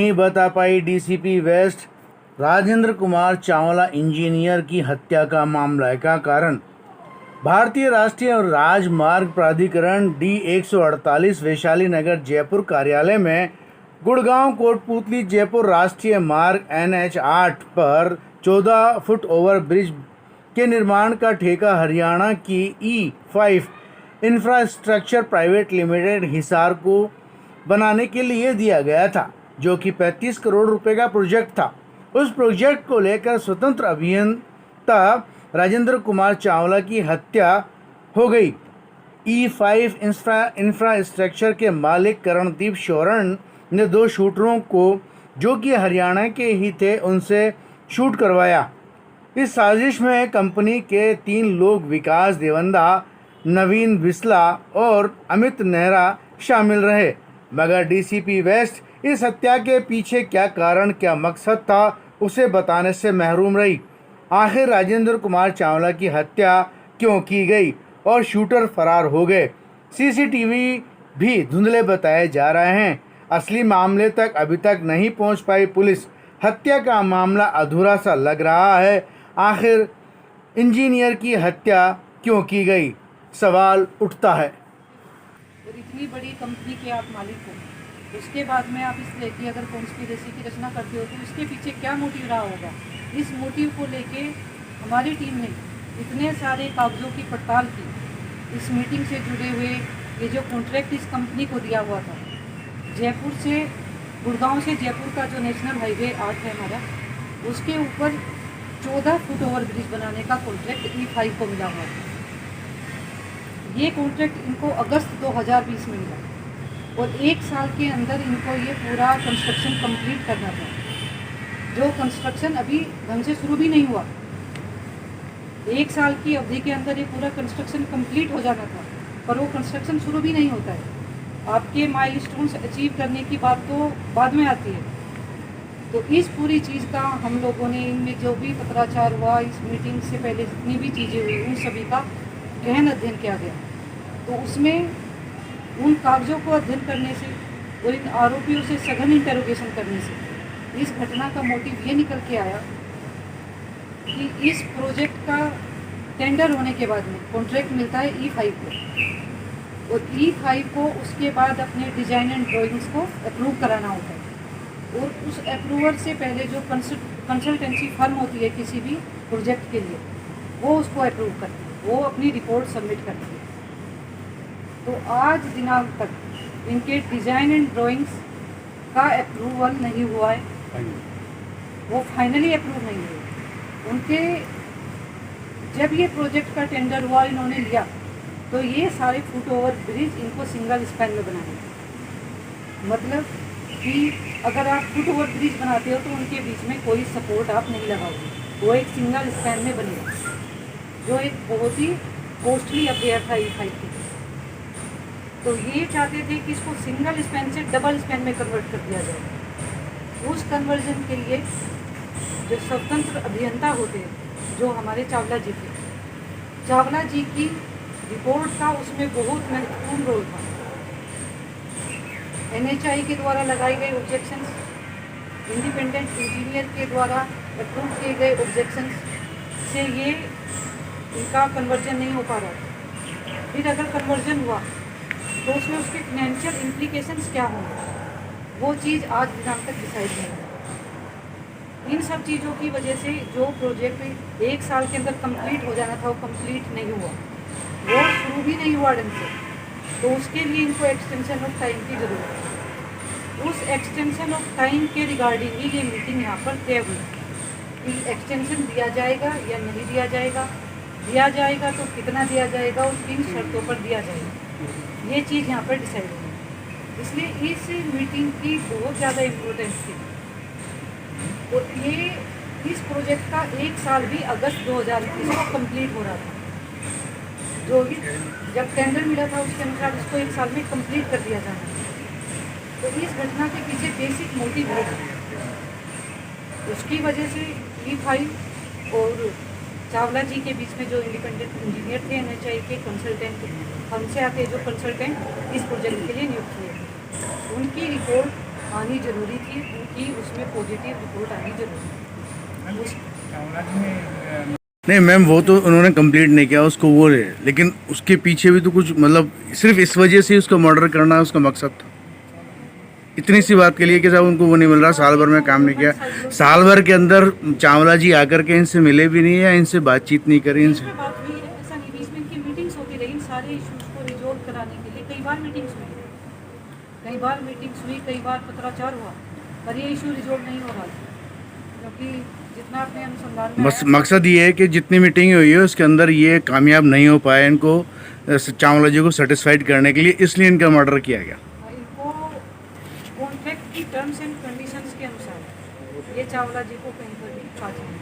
नहीं बता पाई DCP west Rajendra Kumar Chawla engineer की हत्या का मामला का कारण। भारतीय राष्ट्रीय राजमार्ग प्राधिकरण D148 वैशाली नगर जयपुर कार्यालय में गुड़गांव कोटपुतली जयपुर राष्ट्रीय मार्ग NH8 पर 14 फुट ओवर ब्रिज के निर्माण का ठेका हरियाणा की E5 infrastructure private limited Hisar को बनाने के लिए दिया गया था, जो कि 35 करोड़ रुपए का प्रोजेक्ट था। उस प्रोजेक्ट को लेकर स्वतंत्र अभियंता राजेंद्र कुमार चावला की हत्या हो गई। E5 इंफ्रास्ट्रक्चर के मालिक करणदीप शौरण ने 2 शूटरों को, जो कि हरियाणा के ही थे, उनसे शूट करवाया। इस साजिश में कंपनी के 3 लोग विकास देवंदा, नवीन बिस्ला और अमित नेहरा शामिल रहे। मगर डीसीपी वेस्ट इस हत्या के पीछे क्या कारण, क्या मकसद था, उसे बताने से महरूम रही। आखिर राजेंद्र कुमार चावला की हत्या क्यों की गई और शूटर फरार हो गए? सीसीटीवी भी धुंधले बताए जा रहे हैं। असली मामले तक अभी तक नहीं पहुंच पाई पुलिस। हत्या का मामला अधूरा सा लग रहा है। आखिर इंजीनियर की हत्या क्यों की गई, सवाल उठता है। और इतनी बड़ी कंपनी के आप मालिक हो, उसके बाद में आप इस तरह की अगर कॉन्स्पिरेसी की रचना करते हो तो इसके पीछे क्या मोटिव रहा होगा? इस मोटिव को लेके हमारी टीम ने इतने सारे कागजों की पड़ताल की। इस मीटिंग से जुड़े हुए ये जो कॉन्ट्रैक्ट इस कंपनी को दिया हुआ था, जयपुर से गुड़गांव से जयपुर का जो नेशनल हाईवे 8 है हमारा, उसके ऊपर 14 फुट ओवर ब्रिज बनाने का कॉन्ट्रैक्ट E5 को मिला हुआ था। ये कॉन्ट्रैक्ट इनको अगस्त 2020 में मिला और 1 साल के अंदर इनको ये पूरा कंस्ट्रक्शन कंप्लीट करना था, जो कंस्ट्रक्शन अभी ढंग से शुरू भी नहीं हुआ। 1 साल की अवधि के अंदर ये पूरा कंस्ट्रक्शन कंप्लीट हो जाना था, पर वो कंस्ट्रक्शन शुरू भी नहीं होता है। आपके माइलस्टोन्स अचीव करने की बात तो बाद में आती है। तो इस पूरी चीज़ का हम लोगों ने, इनमें जो भी पत्राचार हुआ, इस मीटिंग से पहले जितनी भी चीज़ें हुई, उन सभी का गहन अध्ययन किया गया। तो उसमें उन कागजों को अध्ययन करने से और इन आरोपियों से सघन इंटेरोगेशन करने से इस घटना का मोटिव ये निकल के आया कि इस प्रोजेक्ट का टेंडर होने के बाद में कॉन्ट्रैक्ट मिलता है E5 को, और E5 को उसके बाद अपने डिजाइन एंड ड्राइंग्स को अप्रूव कराना होता है। और उस अप्रूवल से पहले जो कंसल्टेंसी फर्म होती है किसी भी प्रोजेक्ट के लिए, वो उसको अप्रूव करती है, वो अपनी रिपोर्ट सबमिट करती है। तो आज दिनांक तक इनके डिजाइन एंड ड्राइंग्स का अप्रूवल नहीं हुआ है, वो फाइनली अप्रूव नहीं हुए। उनके जब ये प्रोजेक्ट का टेंडर हुआ, इन्होंने लिया, तो ये सारे फुट ओवर ब्रिज इनको सिंगल स्पैन में बनाए। मतलब कि अगर आप फुट ओवर ब्रिज बनाते हो तो उनके बीच में कोई सपोर्ट आप नहीं लगाओगे, वो एक सिंगल स्पैन में बनेगा, जो एक बहुत ही कॉस्टली अफेयर था E5 की। तो ये चाहते थे कि इसको सिंगल स्पैन से डबल स्पैन में कन्वर्ट कर दिया जाए। उस कन्वर्जन के लिए जो स्वतंत्र अभियंता होते हैं, जो हमारे चावला जी थे, चावला जी की रिपोर्ट था, उसमें बहुत महत्वपूर्ण रोल था। NHI के द्वारा लगाए गए ऑब्जेक्शंस, इंडिपेंडेंट इंजीनियर के द्वारा अप्रूव किए गए ऑब्जेक्शंस से ये इनका कन्वर्जन नहीं हो पा रहा था। फिर अगर कन्वर्जन हुआ तो उसमें उसके फिनेंशियल इम्प्लीकेशंस क्या होंगे, वो चीज़ आज दिनांक तक डिसाइड नहीं है। इन सब चीज़ों की वजह से जो प्रोजेक्ट 1 साल के अंदर कंप्लीट हो जाना था, वो कंप्लीट नहीं हुआ, वो शुरू भी नहीं हुआ ढंग से। तो उसके लिए इनको एक्सटेंशन ऑफ टाइम की ज़रूरत है। उस एक्सटेंशन ऑफ टाइम के रिगार्डिंग ही ये मीटिंग यहाँ पर तय हुई कि एक्सटेंशन दिया जाएगा या नहीं दिया जाएगा, दिया जाएगा तो कितना दिया जाएगा और किन शर्तों पर दिया जाएगा, ये चीज़ यहाँ पर डिसाइड हुई। इसलिए इस मीटिंग की बहुत ज़्यादा इम्पोर्टेंस थी। और ये इस प्रोजेक्ट का 1 साल भी अगस्त 2021 को कंप्लीट हो रहा था। जो भी जब टेंडर मिला था उसके अनुसार इसको 1 साल में कंप्लीट कर दिया जाना था। तो इस घटना के पीछे बेसिक मोटिव है, उसकी वजह से E5 और चावला जी के बीच में जो इंडिपेंडेंट इंजीनियर थे NHI के कंसल्टेंट, हमसे आते जो कंसल्टेंट इस प्रोजेक्ट के लिए नियुक्त हुए, उनकी रिपोर्ट आनी जरूरी थी कि उसमें पॉजिटिव रिपोर्ट आनी जरूरी थी। नहीं मैम, वो तो उन्होंने कंप्लीट नहीं किया उसको, वो है, लेकिन उसके पीछे भी तो कुछ मतलब सिर्फ इस वजह से उसको मर्डर करना उसका मकसद था, इतनी सी बात के लिए कि साहब उनको वो नहीं मिल रहा, साल भर में काम नहीं किया, साल भर के अंदर चावला जी आकर के इनसे मिले भी नहीं है, इनसे बातचीत नहीं करी इनसे। इसमें बात हुई है, ऐसा नहीं, बीच में इनकी मीटिंग्स होती रही इन सारे इश्यूज को रिजोल्व कराने के लिए। कई बार मीटिंग्स हुई, कई बार पत्राचार हुआ, पर ये इशू रिजोल्व नहीं हो रहा था, क्योंकि जितना अपने अनुसंधान में बस आया, मकसद ये है कि जितनी मीटिंग हुई है उसके अंदर ये कामयाब नहीं हो पाए इनको चावला जी को सेटिस्फाइड करने के लिए, इसलिए इनका मर्डर किया गया। इनको कॉन्ट्रैक्ट की टर्म्स एंड कंडीशंस के अनुसार ये चावला जी को कहीं पर भी फांसी नहीं।